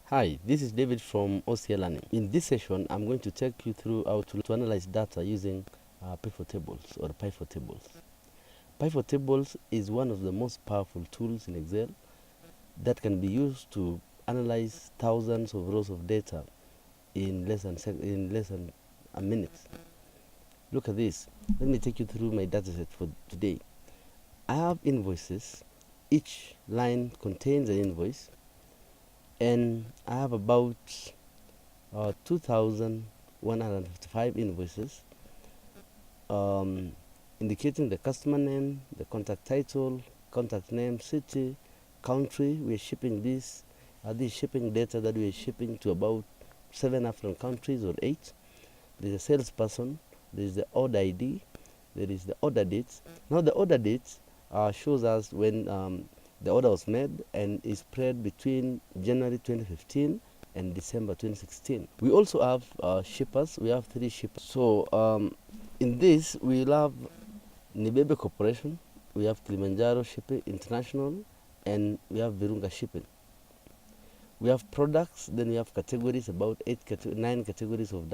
Hi, this is David from OCA Learning. In this session, I'm going to take you through how to analyze data using PivotTables or PivotTables. PivotTables is one of the most powerful tools in Excel that can be used to analyze thousands of rows of data in less than a minute. Look at this. Let me take you through my dataset for today. I have invoices. Each line contains an invoice, and I have about 2,155 invoices, indicating the customer name, the contact title, contact name, city, country. We're shipping this shipping data that we're shipping to about 7 African countries or 8. There's a salesperson, there's the order ID, there is the order date. Now the order date shows us when the order was made and is spread between January 2015 and December 2016. We also have shippers. We have 3 shippers. So in this, we have Nibebe Corporation, we have Kilimanjaro Shipping International, and we have Virunga Shipping. We have products, then we have categories, about 9 categories of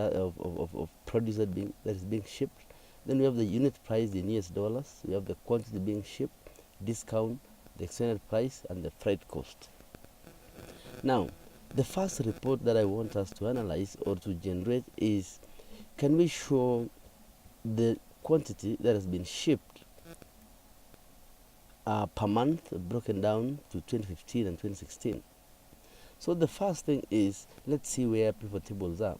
produce that is being shipped. Then we have the unit price in US dollars. We have the quantity being shipped, discount, the extended price, and the freight cost. Now, the first report that I want us to analyze or to generate is, can we show the quantity that has been shipped per month, broken down to 2015 and 2016. So the first thing is, let's see where pivot tables are.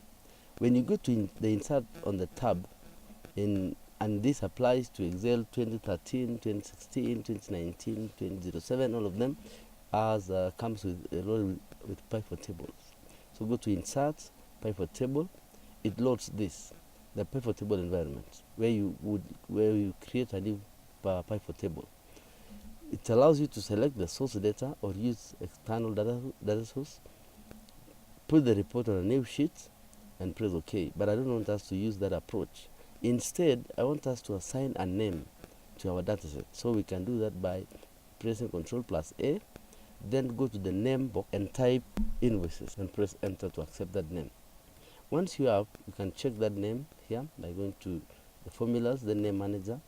When you go to the insert on the tab, and this applies to Excel 2013, 2016, 2019, 2007, all of them as comes with pivot tables. So go to insert pivot table. It loads this, the pivot table environment, where you create a new pivot table. It allows you to select the source data or use external data source, put the report on a new sheet, and press OK. But I don't want us to use that approach. Instead, I want us to assign a name to our dataset. So we can do that by pressing Ctrl+A, then go to the name box and type invoices and press enter to accept that name. Once you have, you can check that name here by going to the formulas, the name manager,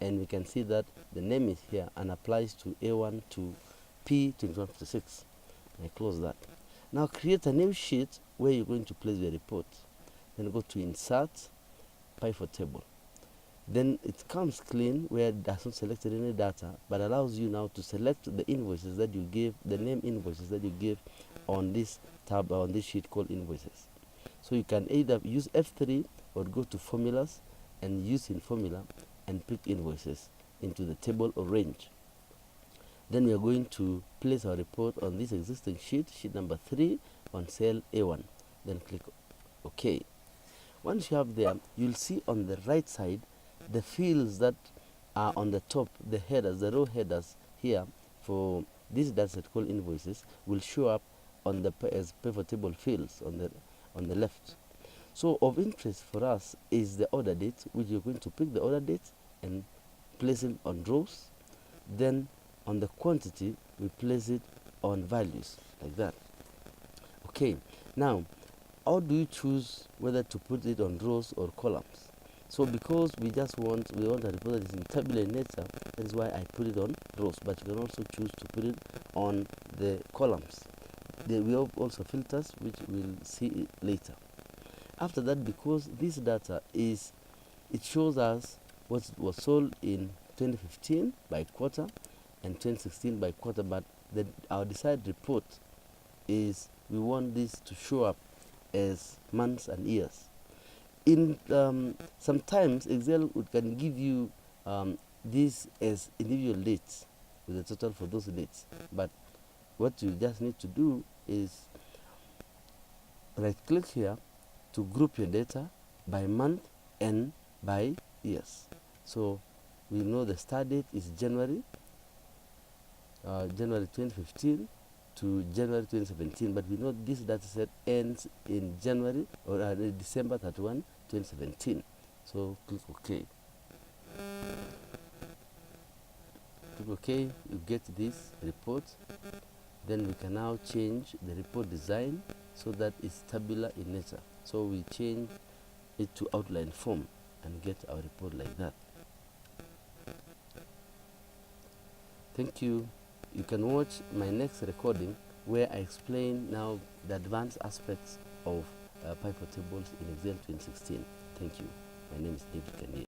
and we can see that the name is here and applies to A1 to P2156. I close that. Now create a new sheet where you're going to place the report. Then go to insert pivot table. Then it comes clean where it does not select any data, but allows you now to select the invoices that you give, the name invoices that you give on this tab, on this sheet called invoices. So you can either use F3 or go to formulas and use in formula and pick invoices into the table or range. Then we are going to place our report on this existing sheet number 3 on cell A1. Then click OK. Once you have there, you'll see on the right side the fields that are on the top, the headers, the row headers here for this dataset called invoices will show up on the as pivot table fields on the left. So of interest for us is the order date, which you're going to pick the order date and place it on rows. Then on the quantity, we place it on values like that. Okay, now how do you choose whether to put it on rows or columns? So because we want a report that is in tabular nature, that is why I put it on rows, but you can also choose to put it on the columns. We have also filters, which we'll see later. After that, because this data it shows us what was sold in 2015 by quarter and 2016 by quarter, but our desired report is we want this to show up as months and years. In sometimes Excel can give you this as individual dates with the total for those dates, but what you just need to do is right click here to group your data by month and by years. So we know the start date is January 2015 to January 2017, but we know this data set ends in January or December 31, 2017. So click OK. Click OK, you get this report. Then we can now change the report design so that it's tabular in nature. So we change it to outline form and get our report like that. Thank you. You can watch my next recording where I explain now the advanced aspects of pivot tables in Excel 2016. Thank you. My name is David Kanye.